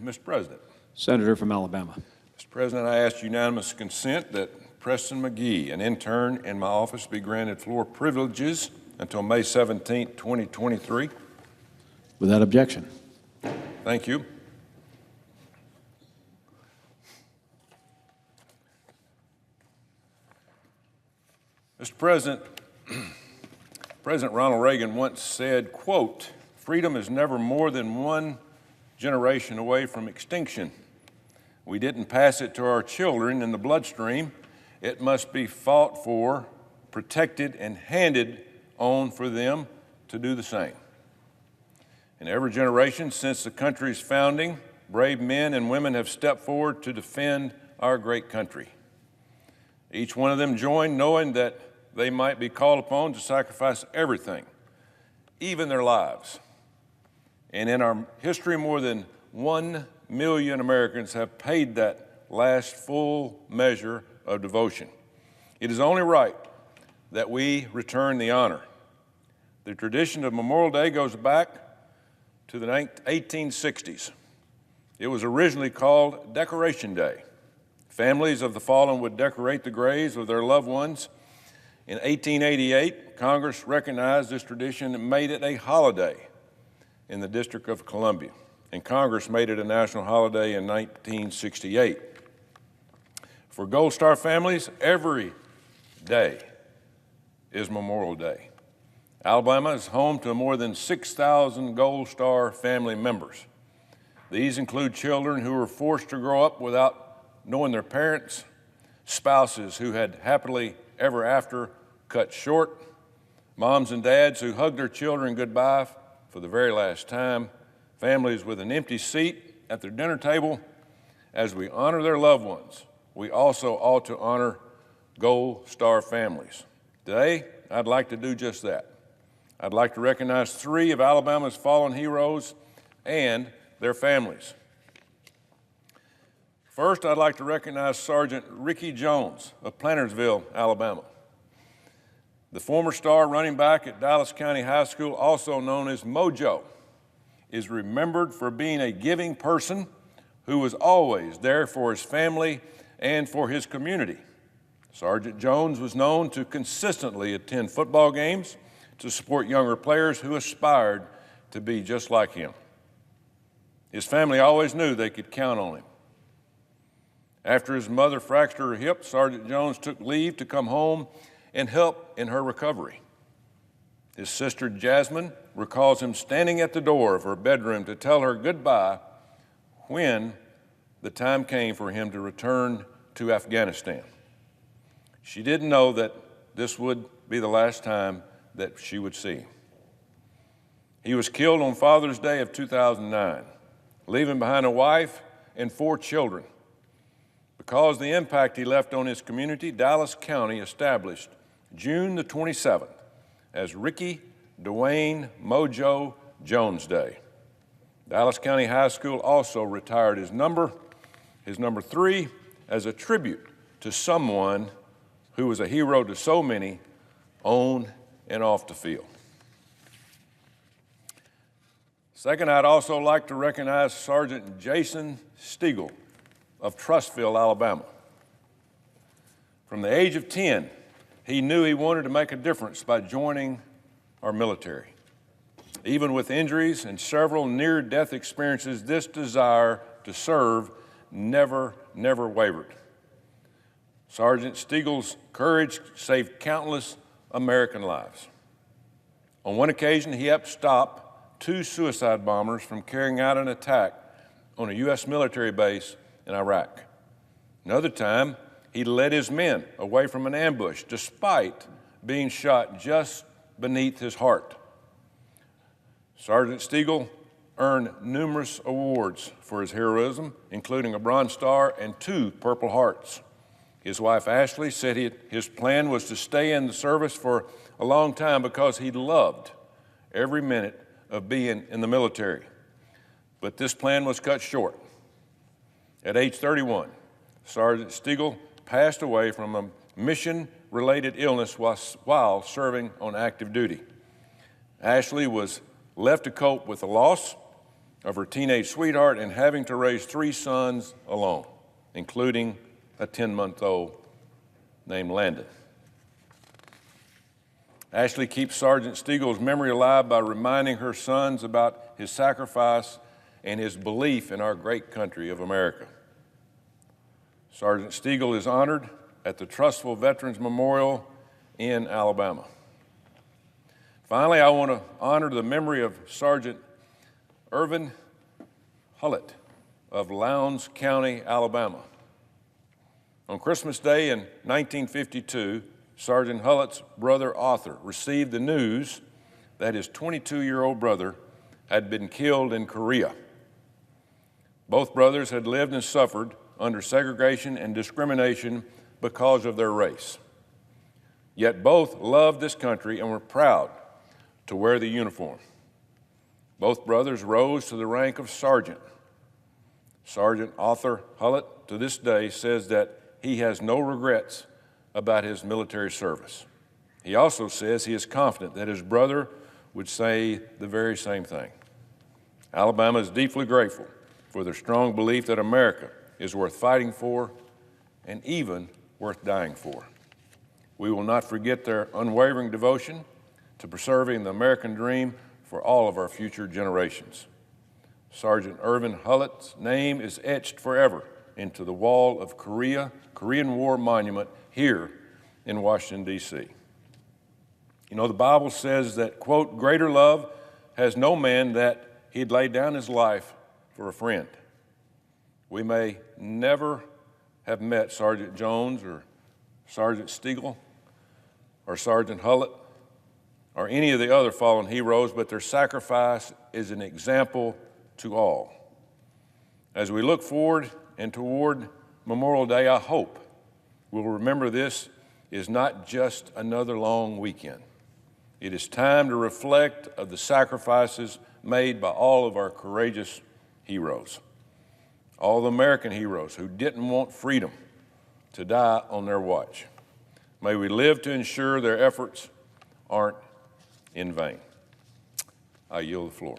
Mr. President. Senator from Alabama. Mr. President, I ask unanimous consent that Preston McGee, an intern in my office, be granted floor privileges until May 17, 2023. Without objection. Thank you. Mr. President, President Ronald Reagan once said, quote, "Freedom is never more than one generation away from extinction. We didn't pass it to our children in the bloodstream. It must be fought for, protected, and handed on for them to do the same." In every generation since the country's founding, brave men and women have stepped forward to defend our great country. Each one of them joined knowing that they might be called upon to sacrifice everything, even their lives. And in our history, more than 1 million Americans have paid that last full measure of devotion. It is only right that we return the honor. The tradition of Memorial Day goes back to the 1860s. It was originally called Decoration Day. Families of the fallen would decorate the graves of their loved ones. In 1888, Congress recognized this tradition and made it a holiday in the District of Columbia, and Congress made it a national holiday in 1968. For Gold Star families, every day is Memorial Day. Alabama is home to more than 6,000 Gold Star family members. These include children who were forced to grow up without knowing their parents, spouses who had happily ever after cut short, moms and dads who hugged their children goodbye for the very last time, families with an empty seat at their dinner table. As we honor their loved ones, we also ought to honor Gold Star families. Today, I'd like to do just that. I'd like to recognize 3 of Alabama's fallen heroes and their families. First, I'd like to recognize Sergeant Ricky Jones of Plantersville, Alabama. The former star running back at Dallas County High School, also known as Mojo, is remembered for being a giving person who was always there for his family and for his community. Sergeant Jones was known to consistently attend football games to support younger players who aspired to be just like him. His family always knew they could count on him. After his mother fractured her hip, Sergeant Jones took leave to come home and help in her recovery. His sister Jasmine recalls him standing at the door of her bedroom to tell her goodbye when the time came for him to return to Afghanistan. She didn't know that this would be the last time that she would see him. He was killed on Father's Day of 2009, leaving behind a wife and 4 children. Because of the impact he left on his community, Dallas County established June the 27th as Ricky Dwayne Mojo Jones Day. Dallas County High School also retired his number 3, as a tribute to someone who was a hero to so many on and off the field. Second, I'd also like to recognize Sergeant Jason Stegall of Tuberville, Alabama. From the age of 10, he knew he wanted to make a difference by joining our military. Even with injuries and several near-death experiences, this desire to serve never wavered. Sergeant Stegall's courage saved countless American lives. On one occasion, he helped stop 2 suicide bombers from carrying out an attack on a U.S. military base in Iraq. Another time, he led his men away from an ambush despite being shot just beneath his heart. Sergeant Stegall earned numerous awards for his heroism, including a Bronze Star and 2 Purple Hearts. His wife, Ashley, said his plan was to stay in the service for a long time because he loved every minute of being in the military. But this plan was cut short. At age 31, Sergeant Stegall passed away from a mission-related illness while serving on active duty. Ashley was left to cope with the loss of her teenage sweetheart and having to raise 3 sons alone, including a 10-month-old named Landon. Ashley keeps Sergeant Stegall's memory alive by reminding her sons about his sacrifice and his belief in our great country of America. Sergeant Stegall is honored at the Trustful Veterans Memorial in Alabama. Finally, I want to honor the memory of Sergeant Irvin Hullett of Lowndes County, Alabama. On Christmas Day in 1952, Sergeant Hullett's brother Arthur received the news that his 22-year-old brother had been killed in Korea. Both brothers had lived and suffered under segregation and discrimination because of their race. Yet both loved this country and were proud to wear the uniform. Both brothers rose to the rank of sergeant. Sergeant Arthur Hullett, to this day, says that he has no regrets about his military service. He also says he is confident that his brother would say the very same thing. Alabama is deeply grateful for their strong belief that America is worth fighting for and even worth dying for. We will not forget their unwavering devotion to preserving the American dream for all of our future generations. Sergeant Irvin Hullett's name is etched forever into the wall of Korean War Monument here in Washington, D.C. You know, the Bible says that, quote, greater love has no man that he'd lay down his life for a friend. We may never have met Sergeant Jones or Sergeant Stegall or Sergeant Hullett or any of the other fallen heroes, but their sacrifice is an example to all. As we look forward and toward Memorial Day, I hope we'll remember this is not just another long weekend. It is time to reflect of the sacrifices made by all of our courageous heroes, all the American heroes who didn't want freedom to die on their watch. May we live to ensure their efforts aren't in vain. I yield the floor.